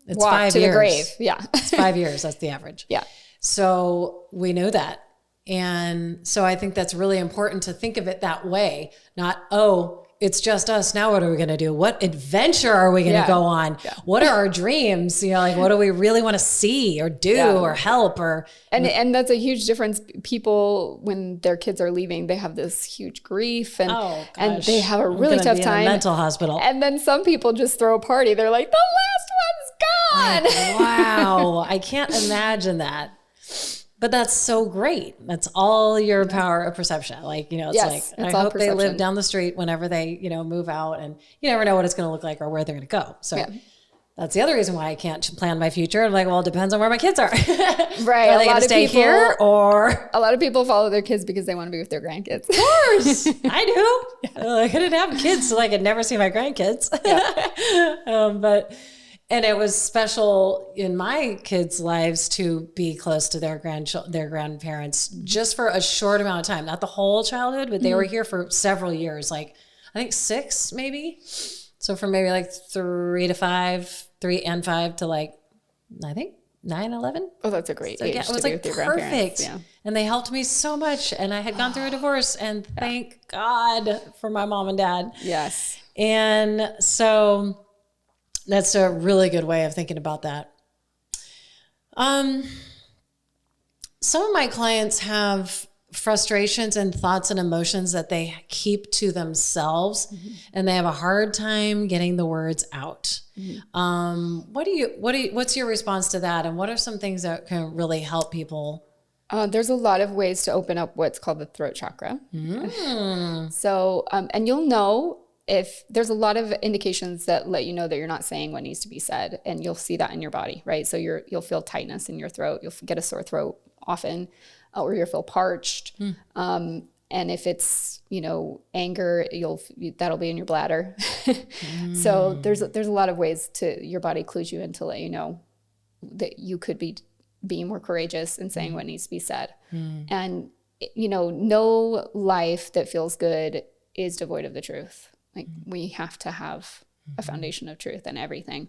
walk 5 to years. the grave. Yeah. It's 5 years. That's the average. Yeah. So we knew that. And so I think that's really important to think of it that way. Not, it's just us. Now what are we going to do? What adventure are we going to go on? Yeah. What are our dreams? What do we really want to see or do or help or? And that's a huge difference. People, when their kids are leaving, they have this huge grief and they have a really tough time. In a mental hospital. And then some people just throw a party. They're like, the last one's gone. Wow. I can't imagine that. But that's so great. That's all your power of perception. Like, it's I hope they live down the street whenever they, move out, and you never know what it's going to look like or where they're going to go. So that's the other reason why I can't plan my future. I'm like, well, it depends on where my kids are. Right. Are they going to stay here or? A lot of people follow their kids because they want to be with their grandkids. Of course. I do. I couldn't have kids so I could never see my grandkids. Yeah. And it was special in my kids' lives to be close to their grandparents just for a short amount of time, not the whole childhood, but they were here for several years, like I think 6 maybe. So from maybe like 3 and 5 to like, I think 9, 11. Oh, that's a great age. It was to be like with your perfect. grandparents. Yeah. And they helped me so much. And I had gone through a divorce, and thank God for my mom and dad. Yes. And so that's a really good way of thinking about that. Some of my clients have frustrations and thoughts and emotions that they keep to themselves, and they have a hard time getting the words out. What's your response to that? And what are some things that can really help people? There's a lot of ways to open up what's called the throat chakra. So, and you'll know if there's a lot of indications that let you know that you're not saying what needs to be said, and you'll see that in your body, right? So you'll feel tightness in your throat. You'll get a sore throat often, or you'll feel parched. And if it's, anger, that'll be in your bladder. So there's a lot of ways to your body clues you in to let you know that you could be being more courageous and saying what needs to be said. And, no life that feels good is devoid of the truth. Like, we have to have a foundation of truth in everything.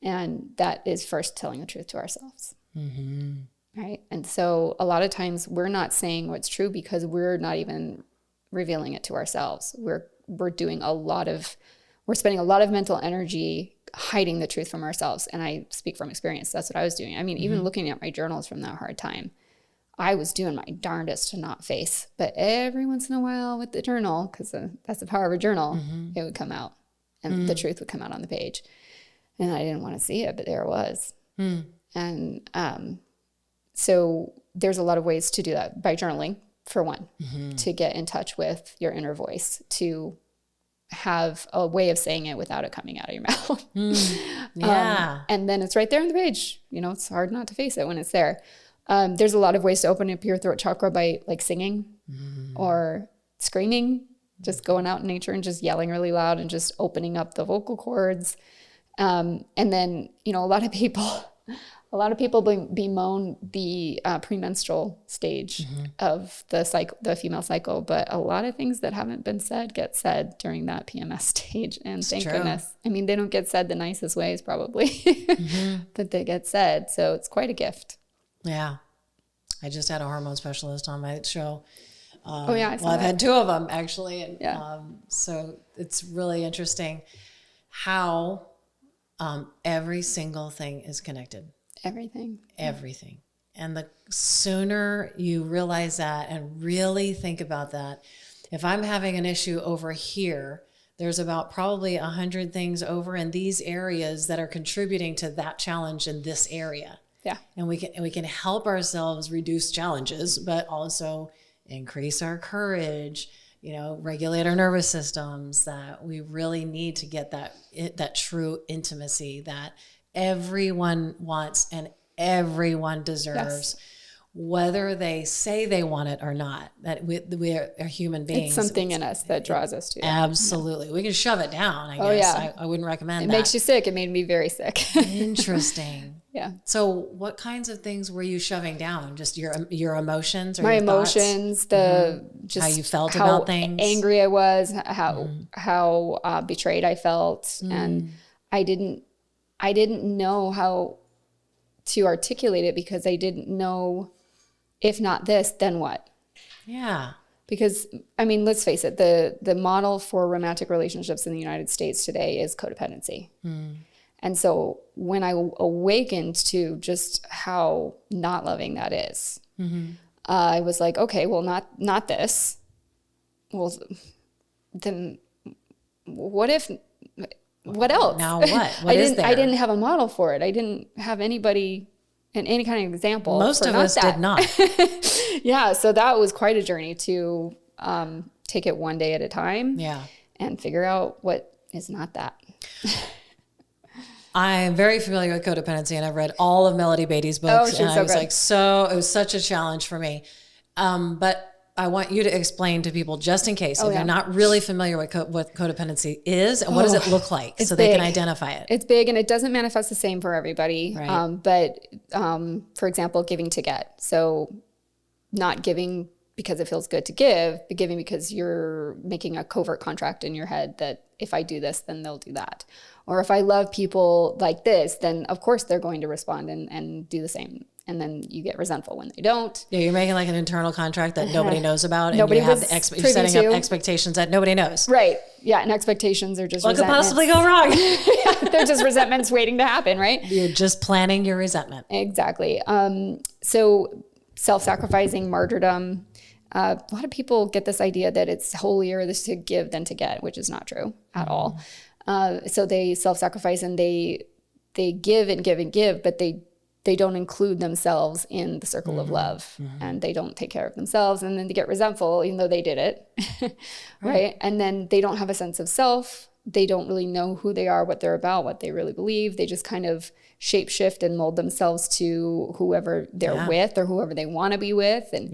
And that is first telling the truth to ourselves. Right. And so a lot of times we're not saying what's true because we're not even revealing it to ourselves. We're doing a lot of we're spending a lot of mental energy hiding the truth from ourselves. And I speak from experience. That's what I was doing. I mean, even looking at my journals from that hard time, I was doing my darndest to not face. But every once in a while with the journal, because that's the power of a journal, it would come out. And the truth would come out on the page. And I didn't want to see it, but there it was. And so there's a lot of ways to do that by journaling, for one, to get in touch with your inner voice, to have a way of saying it without it coming out of your mouth. Yeah. And then it's right there on the page. You know, it's hard not to face it when it's there. There's a lot of ways to open up your throat chakra by like singing or screaming, just going out in nature and just yelling really loud and just opening up the vocal cords. And then, you know, a lot of people bemoan the premenstrual stage of the female cycle, but a lot of things that haven't been said get said during that PMS stage. And thank goodness. I mean, they don't get said the nicest ways probably, but they get said. So it's quite a gift. Yeah. I just had a hormone specialist on my show. I've had two of them actually. And so it's really interesting how every single thing is connected. Everything. And the sooner you realize that and really think about that, if I'm having an issue over here, there's about probably 100 things over in these areas that are contributing to that challenge in this area. Yeah. And we can help ourselves reduce challenges, but also increase our courage, you know, regulate our nervous systems, that we really need to get that true intimacy that everyone wants and everyone deserves, whether they say they want it or not. That we are human beings. It's something in us that draws us to it. Absolutely. We can shove it down, I guess. I wouldn't recommend that. It makes you sick. It made me very sick. Interesting. Yeah. So what kinds of things were you shoving down? Just your emotions or my your emotions, thoughts? just how you felt about things, angry I was, how betrayed I felt. And I didn't know how to articulate it because I didn't know, if not this, then what? Yeah. Because, I mean, let's face it, the model for romantic relationships in the United States today is codependency. And so when I awakened to just how not loving that is, I was like, okay, well, not this. Well, then what else? Now what? What is there? I didn't have a model for it. I didn't have anybody in any kind of example. Most of us did not. Yeah. So that was quite a journey to take it one day at a time. Yeah. And figure out what is not that. I'm very familiar with codependency, and I've read all of Melody Beatty's books. She's and so I was good. like, it was such a challenge for me. But I want you to explain to people, just in case, if they're not really familiar with what codependency is, and what does it look like, so they can identify it. It's big, and it doesn't manifest the same for everybody. Right. But for example, giving to get. So not giving because it feels good to give, but giving because you're making a covert contract in your head that if I do this, then they'll do that. Or if I love people like this, then of course they're going to respond and do the same. And then you get resentful when they don't. Yeah, you're making like an internal contract that nobody knows about. And Nobody you have was you're setting privy up to. expectations that nobody knows. Right. Yeah. And expectations are just What could resentments. possibly go wrong? They're just resentments waiting to happen, right? You're just planning your resentment. Exactly. So self-sacrificing, martyrdom. A lot of people get this idea that it's holier to give than to get, which is not true at all. So they self-sacrifice and they give and give and give, but they don't include themselves in the circle of love, and they don't take care of themselves, and then they get resentful even though they did it. Right. And then they don't have a sense of self. They don't really know who they are, what they're about, what they really believe. They just kind of shapeshift and mold themselves to whoever they're with or whoever they want to be with. And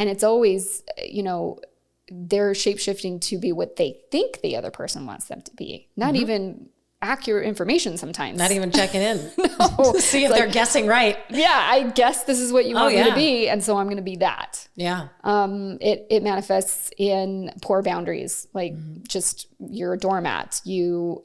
it's always, they're shapeshifting to be what they think the other person wants them to be, not even accurate information sometimes. Not even checking in to see if they're guessing right. Yeah, I guess this is what you want me to be, and so I'm going to be that. Yeah. It manifests in poor boundaries, like just you're a doormat. You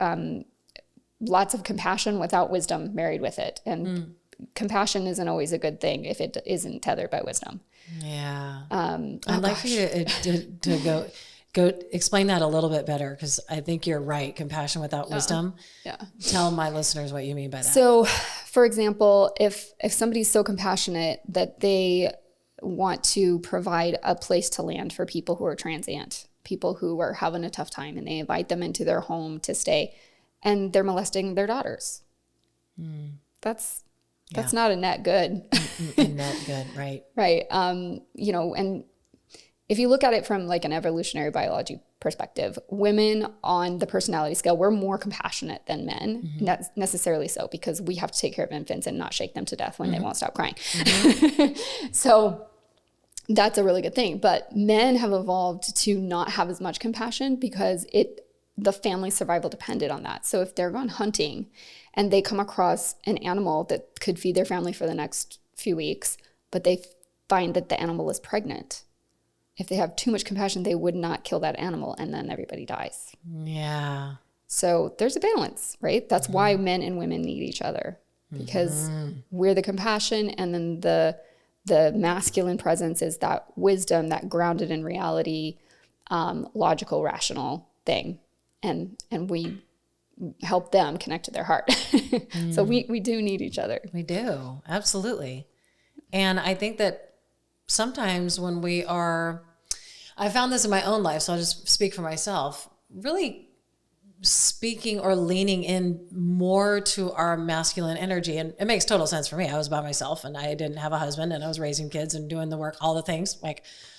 lots of compassion without wisdom married with it, and compassion isn't always a good thing if it isn't tethered by wisdom. Yeah. I'd like for you to Go explain that a little bit better, because I think you're right. Compassion without wisdom. Yeah. Tell my listeners what you mean by that. So, for example, if somebody's so compassionate that they want to provide a place to land for people who are transient, people who are having a tough time, and they invite them into their home to stay, and they're molesting their daughters. That's not a net good. A net good, right? Right. You know, and if you look at it from like an evolutionary biology perspective, women on the personality scale, we're more compassionate than men, not necessarily so, because we have to take care of infants and not shake them to death when they won't stop crying. So that's a really good thing. But men have evolved to not have as much compassion because the family survival depended on that. So if they're gone hunting and they come across an animal that could feed their family for the next few weeks, but they find that the animal is pregnant, if they have too much compassion, they would not kill that animal, and then everybody dies. Yeah. So there's a balance, right? That's why men and women need each other, because we're the compassion, and then the masculine presence is that wisdom, that grounded in reality, logical, rational thing. And we help them connect to their heart. So we do need each other. We do. Absolutely. And I think that sometimes when I found this in my own life, so I'll just speak for myself, really speaking or leaning in more to our masculine energy. And it makes total sense for me. I was by myself and I didn't have a husband, and I was raising kids and doing the work, all the things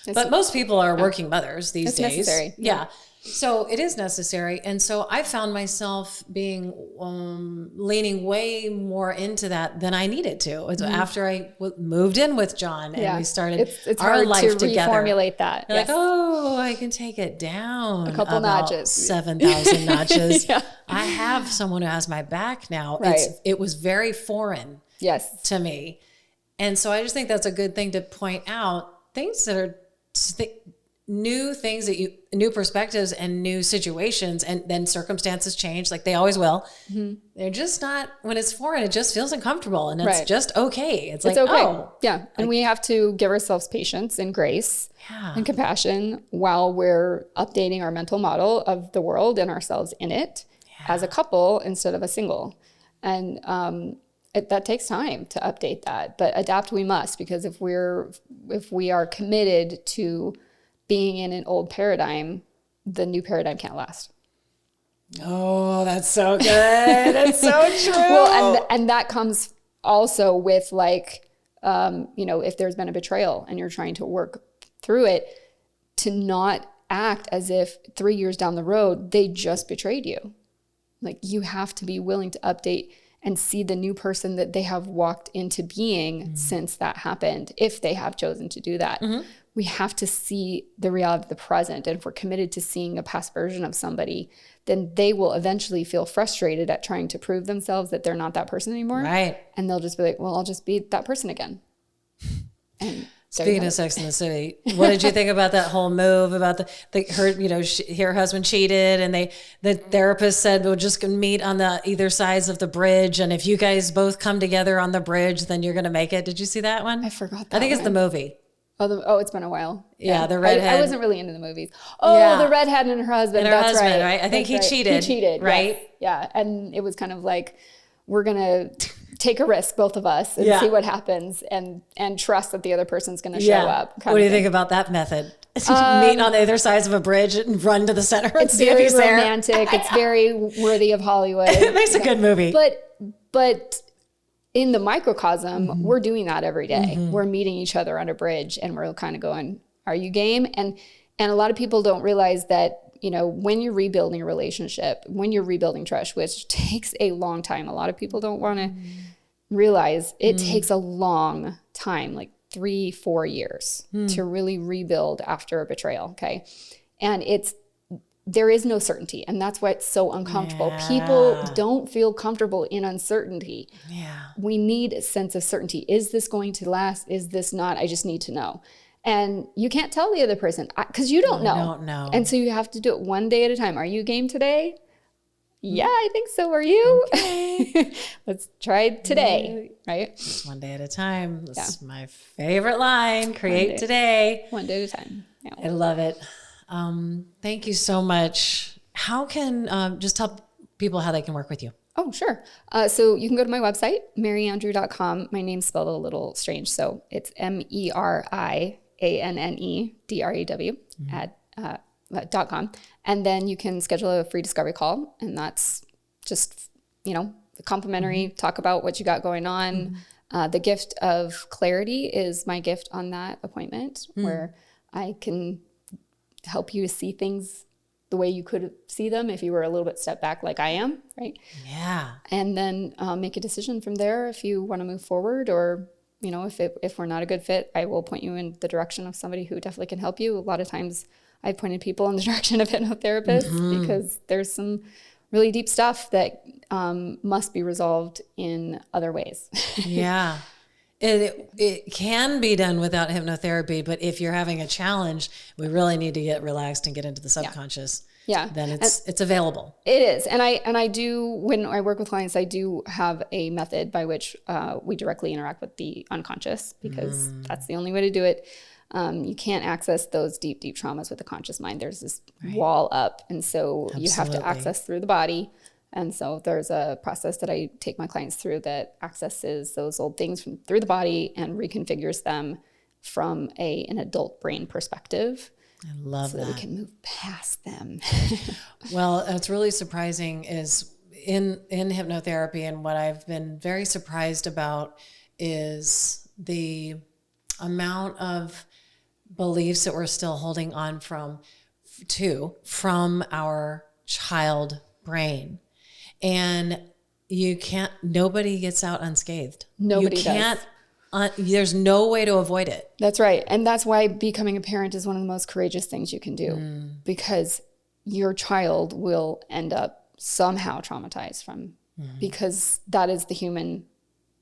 but most people are working mothers these days. Necessary. Yeah. So it is necessary. And so I found myself being, leaning way more into that than I needed to. After I moved in with John and we started it's our hard life to together. Reformulate that. You're like, oh, I can take it down a couple about notches, 7,000 notches. I have someone who has my back now. Right. It was very foreign to me. And so I just think that's a good thing to point out, things that are new things new perspectives and new situations, and then circumstances change, like they always will. They're just not, when it's foreign, it just feels uncomfortable, and it's just okay. It's like, okay. Oh, yeah. And we have to give ourselves patience and grace and compassion while we're updating our mental model of the world and ourselves in it as a couple instead of a single. And, that takes time to update that, but adapt we must, because if we are committed to being in an old paradigm, the new paradigm can't last. Oh, that's so good. That's so true. Well, and that comes also with like, if there's been a betrayal and you're trying to work through it, to not act as if 3 years down the road, they just betrayed you. Like, you have to be willing to update and see the new person that they have walked into being since that happened, if they have chosen to do that. We have to see the reality of the present. And if we're committed to seeing a past version of somebody, then they will eventually feel frustrated at trying to prove themselves that they're not that person anymore. Right. And they'll just be like, well, I'll just be that person again. And speaking of Sex and the City, what did you think about that whole move about her husband cheated, and the therapist said, we'll just meet on either sides of the bridge, and if you guys both come together on the bridge, then you're going to make it. Did you see that one? I forgot that I think it's the movie. It's been a while. Yeah, the redhead. I wasn't really into the movies. The redhead and her husband. That's right. I think he cheated. He cheated, right? Yes. Yeah, and it was kind of like, we're going to take a risk, both of us, and see what happens, and trust that the other person's going to show up. What do you think about that method? Meet on either sides of a bridge and run to the center. It's very romantic. It's very worthy of Hollywood. It makes a good movie. But in the microcosm, we're doing that every day. We're meeting each other on a bridge, and we're kind of going, are you game? And a lot of people don't realize that, when you're rebuilding a relationship, when you're rebuilding trust, which takes a long time, a lot of people don't want to realize it takes a long time, like 3-4 years to really rebuild after a betrayal. Okay. And there is no certainty. And that's why it's so uncomfortable. Yeah. People don't feel comfortable in uncertainty. Yeah. We need a sense of certainty. Is this going to last? Is this not? I just need to know. And you can't tell the other person because you don't know. I don't know. And so you have to do it one day at a time. Are you game today? Yeah, I think so. Are you? Okay. Let's try today, right? Just one day at a time. That's my favorite line. Create today. One day at a time. Yeah. I love it. Thank you so much. How can, just tell people how they can work with you? Oh, sure. So you can go to my website, maryandrew.com. My name's spelled a little strange. So it's MERIANNEDREW .com. And then you can schedule a free discovery call. And that's just, complimentary, talk about what you got going on. The gift of clarity is my gift on that appointment, where I can help you to see things the way you could see them if you were a little bit stepped back like I am, right? Yeah. And then make a decision from there if you want to move forward, or, if we're not a good fit, I will point you in the direction of somebody who definitely can help you. A lot of times I've pointed people in the direction of hypnotherapists because there's some really deep stuff that must be resolved in other ways. Yeah. It can be done without hypnotherapy, but if you're having a challenge, we really need to get relaxed and get into the subconscious. Yeah. Then it's available. It is. And I do, when I work with clients, I do have a method by which we directly interact with the unconscious, because that's the only way to do it. You can't access those deep, deep traumas with the conscious mind. There's this wall up. And so you have to access through the body. And so there's a process that I take my clients through that accesses those old things through the body and reconfigures them from an adult brain perspective. I love that. So that we can move past them. Well, what's really surprising is in hypnotherapy, and what I've been very surprised about is the amount of beliefs that we're still holding on from our child brain. And nobody gets out unscathed. Nobody does. There's no way to avoid it. That's right. And that's why becoming a parent is one of the most courageous things you can do, because your child will end up somehow traumatized because that is the human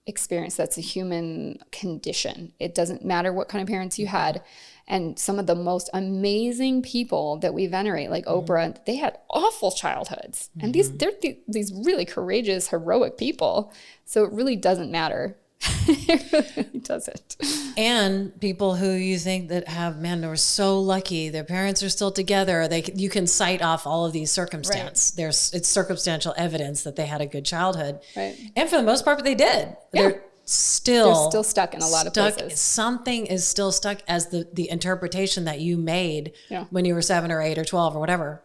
experience. That's a human condition. It doesn't matter what kind of parents you had. And some of the most amazing people that we venerate, like Oprah, they had awful childhoods. And they're these really courageous, heroic people. So it really doesn't matter. It really doesn't. And people who you think that they were so lucky, their parents are still together. You can cite off all of these circumstances. Right. It's circumstantial evidence that they had a good childhood. Right. And for the most part, they did. Yeah. They're still stuck in a lot of places. Something is still stuck as the interpretation that you made when you were 7 or 8 or 12 or whatever.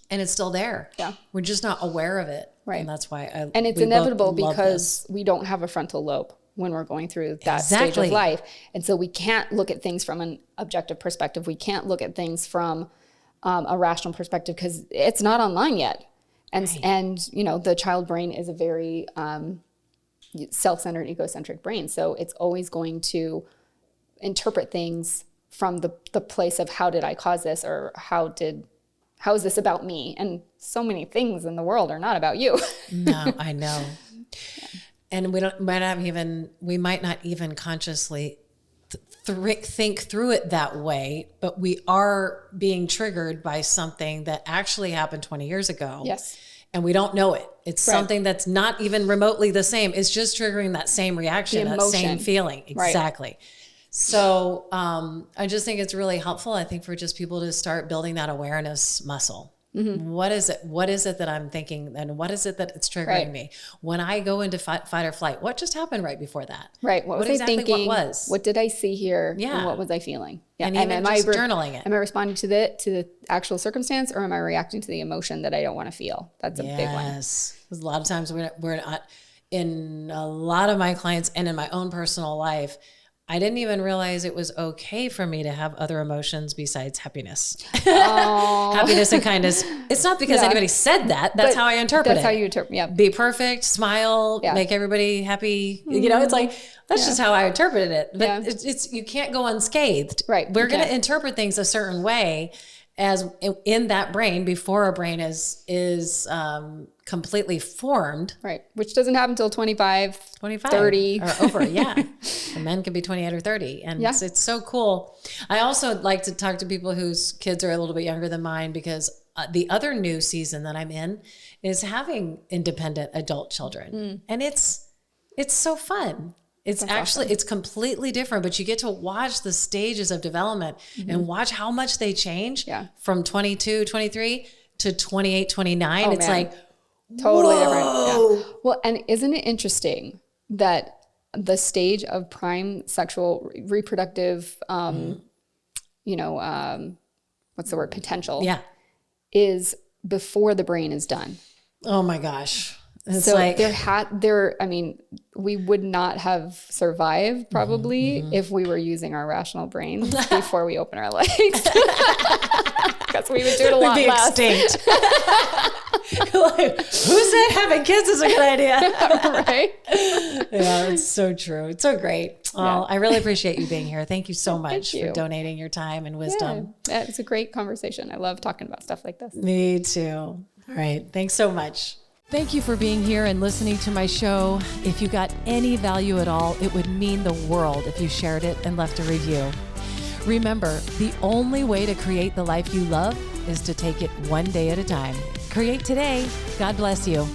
And it's still there. Yeah. We're just not aware of it. Right. And that's why and it's inevitable because we don't have a frontal lobe when we're going through that stage of life. And so we can't look at things from an objective perspective. We can't look at things from a rational perspective because it's not online yet. And, the child brain is a very self-centered, egocentric brain. So it's always going to interpret things from the place of how did I cause this, or how is this about me? And so many things in the world are not about you. No, I know. And we might not even consciously think through it that way, but we are being triggered by something that actually happened 20 years ago. Yes. And we don't know it. It's something that's not even remotely the same. It's just triggering that same reaction, that same feeling. Exactly. Right. So I just think it's really helpful, I think, for just people to start building that awareness muscle. Mm-hmm. What is it? What is it that I'm thinking? And what is it that it's triggering me? When I go into fight or flight, what just happened right before that? Right. What was I thinking? What did I see here? Yeah. And what was I feeling? Yeah. And even just journaling it. Am I responding to the actual circumstance, or am I reacting to the emotion that I don't want to feel? That's a big one. Yes. Because a lot of times we're not, in a lot of my clients and in my own personal life, I didn't even realize it was okay for me to have other emotions besides happiness. Happiness and kindness. It's not because anybody said that. That's how I interpret it. That's how you interpret. Yeah. Be perfect, smile, make everybody happy. Mm-hmm. It's like, that's just how I interpreted it. But it's you can't go unscathed. Right. We're going to interpret things a certain way as in that brain before a brain is completely formed. Right. Which doesn't happen until 25, 30. Or over, yeah. And men can be 28 or 30. And it's so cool. I also like to talk to people whose kids are a little bit younger than mine, because the other new season that I'm in is having independent adult children. And it's so fun. It's actually, it's completely different, but you get to watch the stages of development and watch how much they change from 22, 23 to 28, 29. Oh, it's man. like, totally whoa. different. Yeah. Well, and isn't it interesting that the stage of prime sexual reproductive, you know, what's the word? Potential. Yeah. Is before the brain is done. Oh my gosh. It's So like, I mean, we would not have survived probably if we were using our rational brains before we open our legs. Because we would do it a lot we'd be less. extinct. Like, who said having kids is a good idea? Right? Yeah, it's so true. It's so great. Well, I really appreciate you being here. Thank you so much you. for donating your time and wisdom. Yeah, it's a great conversation. I love talking about stuff like this. Me too. All right. Thanks so much. Thank you for being here and listening to my show. If you got any value at all, it would mean the world if you shared it and left a review. Remember, the only way to create the life you love is to take it one day at a time. Create today. God bless you.